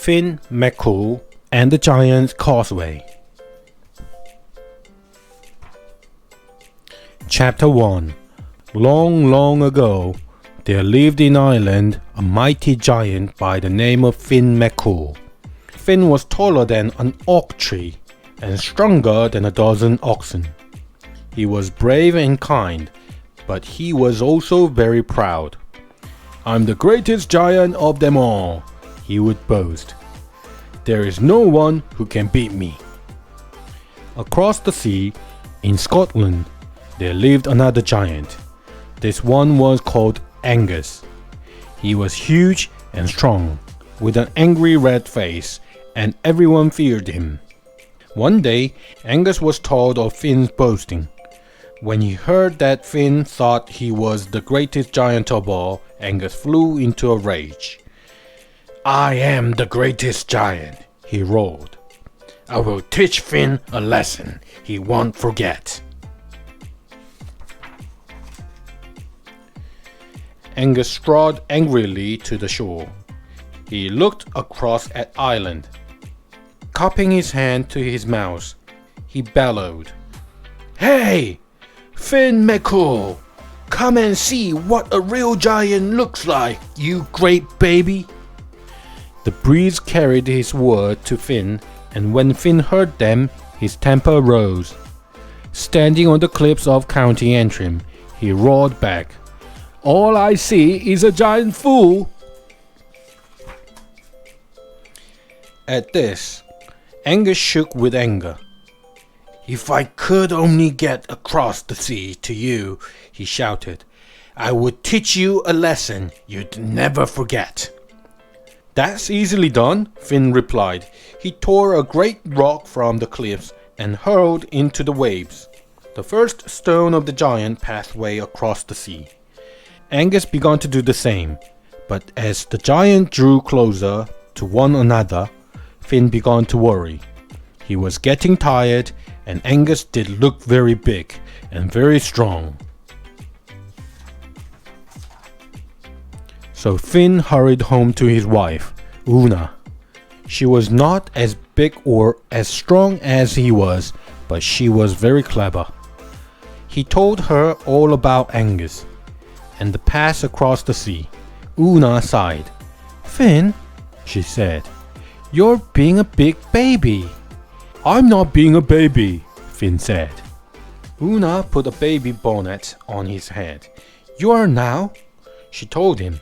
Finn MacCool and the Giant Causeway. Chapter 1. Long, long ago, there lived in Ireland a mighty giant by the name of Finn MacCool. Finn was taller than an oak tree and stronger than a dozen oxen. He was brave and kind, but he was also very proud. "I'm the greatest giant of them all," he would boast. "There is no one who can beat me." Across the sea, in Scotland, there lived another giant. This one was called Angus. He was huge and strong, with an angry red face, and everyone feared him. One day, Angus was told of Finn's boasting. When he heard that Finn thought he was the greatest giant of all, Angus flew into a rage. "I am the greatest giant," he roared. "I will teach Finn a lesson he won't forget." Angus strode angrily to the shore. He looked across at Ireland. Cupping his hand to his mouth, he bellowed, "Hey, Finn MacCool, come and see what a real giant looks like, you great baby." The breeze carried his words to Finn, and when Finn heard them, his temper rose. Standing on the cliffs of County Antrim, he roared back, "All I see is a giant fool." At this, Angus shook with anger. "If I could only get across the sea to you," he shouted, "I would teach you a lesson you'd never forget." "That's easily done," Finn replied. He tore a great rock from the cliffs and hurled into the waves, the first stone of the giant pathway across the sea. Angus began to do the same, but as the giant drew closer to one another, Finn began to worry. He was getting tired, and Angus did look very big and very strong. So Finn hurried home to his wife, Una. She was not as big or as strong as he was, but she was very clever. He told her all about Angus and the pass across the sea. Una sighed. "Finn," she said, "you're being a big baby." "I'm not being a baby," Finn said. Una put a baby bonnet on his head. "You are now," she told him,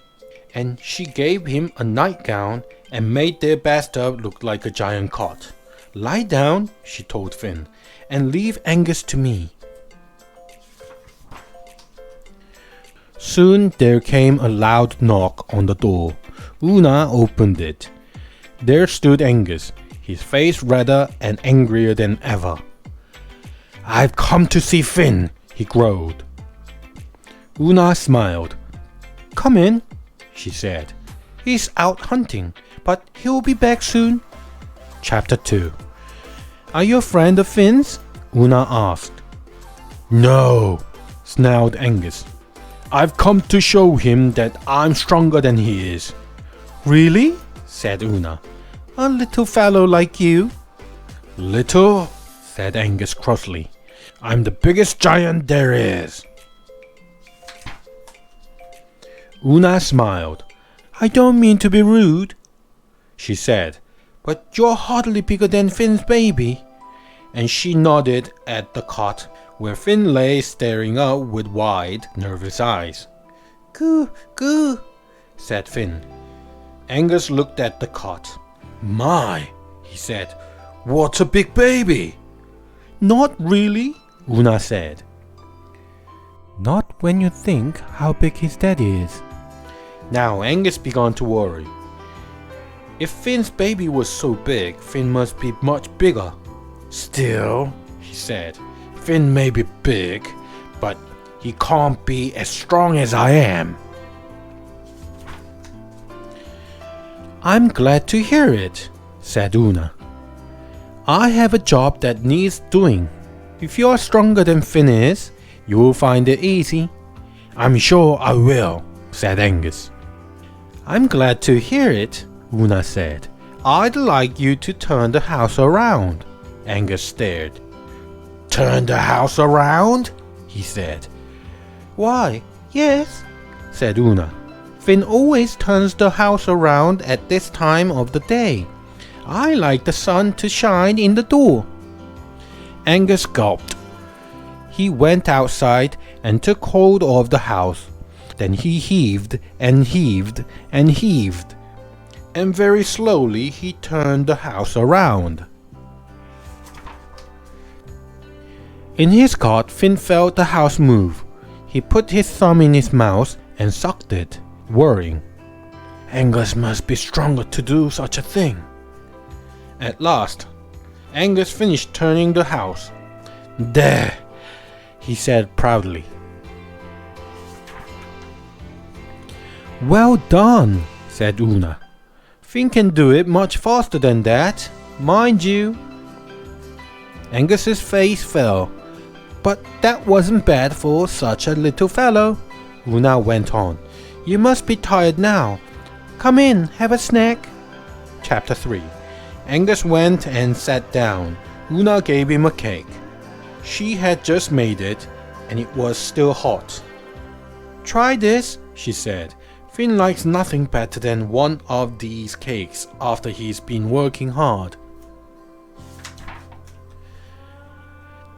and she gave him a nightgown and made their bathtub look like a giant cot. "Lie down," she told Finn, "and leave Angus to me." Soon there came a loud knock on the door. Una opened it. There stood Angus, his face redder and angrier than ever. "I've come to see Finn," he growled. Una smiled. "Come in," she said. "He's out hunting, but he'll be back soon." Chapter 2. "Are you a friend of Finn's?" Una asked. "No," snarled Angus. "I've come to show him that I'm stronger than he is." "Really?" said Una. "A little fellow like you." "Little?" said Angus crossly. "I'm the biggest giant there is." Una smiled. "I don't mean to be rude," she said, "but you're hardly bigger than Finn's baby." And she nodded at the cot where Finn lay staring up with wide, nervous eyes. "Goo, goo," said Finn. Angus looked at the cot. "My," he said, "what a big baby." "Not really," Una said. "Not when you think how big his daddy is." Now Angus began to worry. If Finn's baby was so big, Finn must be much bigger. "Still," he said, "Finn may be big, but he can't be as strong as I am." "I'm glad to hear it," said Una. "I have a job that needs doing. If you're stronger than Finn is, you'll find it easy." "I'm sure I will," said Angus. "I'm glad to hear it," Una said. I'd like you to turn the house around. Angus stared. Turn the house around? He said. Why, yes, said Una. Finn always turns the house around at this time of the day. I like the sun to shine in the door. Angus gulped. He went outside and took hold of the house. Then he heaved and heaved and heaved. And very slowly he turned the house around. In his cart, Finn felt the house move. He put his thumb in his mouth and sucked it, worrying. Angus must be stronger to do such a thing. At last, Angus finished turning the house. There, he said proudly. Well done, said Una. Finn can do it much faster than that, mind you. Angus's face fell. But that wasn't bad for such a little fellow, Una went on. You must be tired now. Come in, have a snack. Chapter 3. Angus went and sat down. Una gave him a cake. She had just made it, and it was still hot. Try this, she said. Finn likes nothing better than one of these cakes after he's been working hard.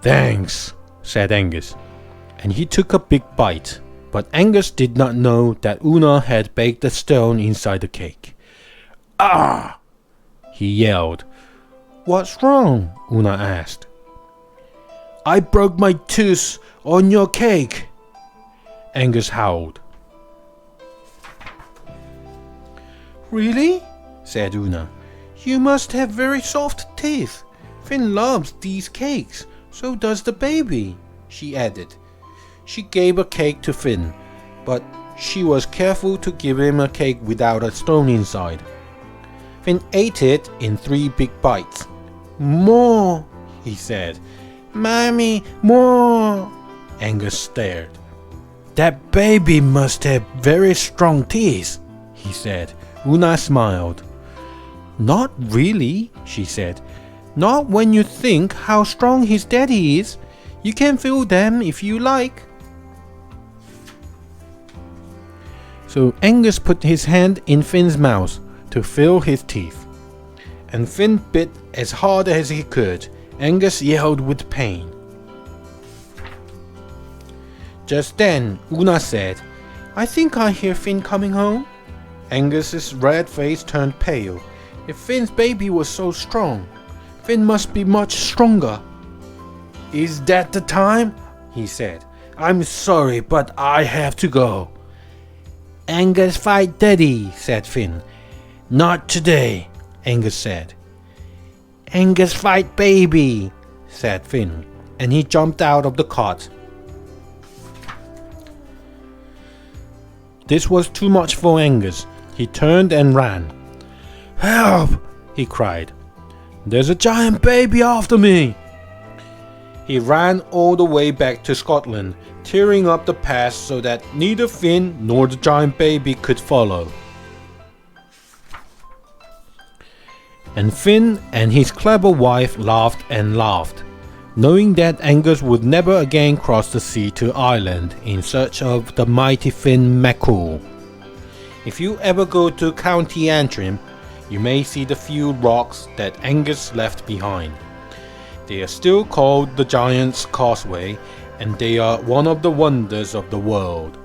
Thanks, said Angus, and he took a big bite. But Angus did not know that Una had baked a stone inside the cake. Ah! He yelled. What's wrong? Una asked. I broke my tooth on your cake, Angus howled. Really? Said Una. You must have very soft teeth. Finn loves these cakes, so does the baby, she added. She gave a cake to Finn, but she was careful to give him a cake without a stone inside. Finn ate it in 3 big bites. More, he said. Mommy, more. Angus stared. That baby must have very strong teeth, he said. Una smiled. Not really, she said. Not when you think how strong his daddy is. You can feel them if you like. So Angus put his hand in Finn's mouth to feel his teeth. And Finn bit as hard as he could. Angus yelled with pain. Just then, Una said, I think I hear Finn coming home. Angus's red face turned pale. If Finn's baby was so strong, Finn must be much stronger. Is that the time? He said. I'm sorry, but I have to go. Angus fight Daddy, said Finn. Not today, Angus said. Angus fight baby, said Finn, and he jumped out of the cart. This was too much for Angus. He turned and ran. Help! He cried. There's a giant baby after me! He ran all the way back to Scotland, tearing up the path so that neither Finn nor the giant baby could follow. And Finn and his clever wife laughed and laughed, knowing that Angus would never again cross the sea to Ireland in search of the mighty Finn MacCool. If you ever go to County Antrim, you may see the few rocks that Angus left behind. They are still called the Giant Causeway, and they are one of the wonders of the world.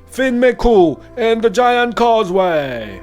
Finn MacCool and the Giant Causeway!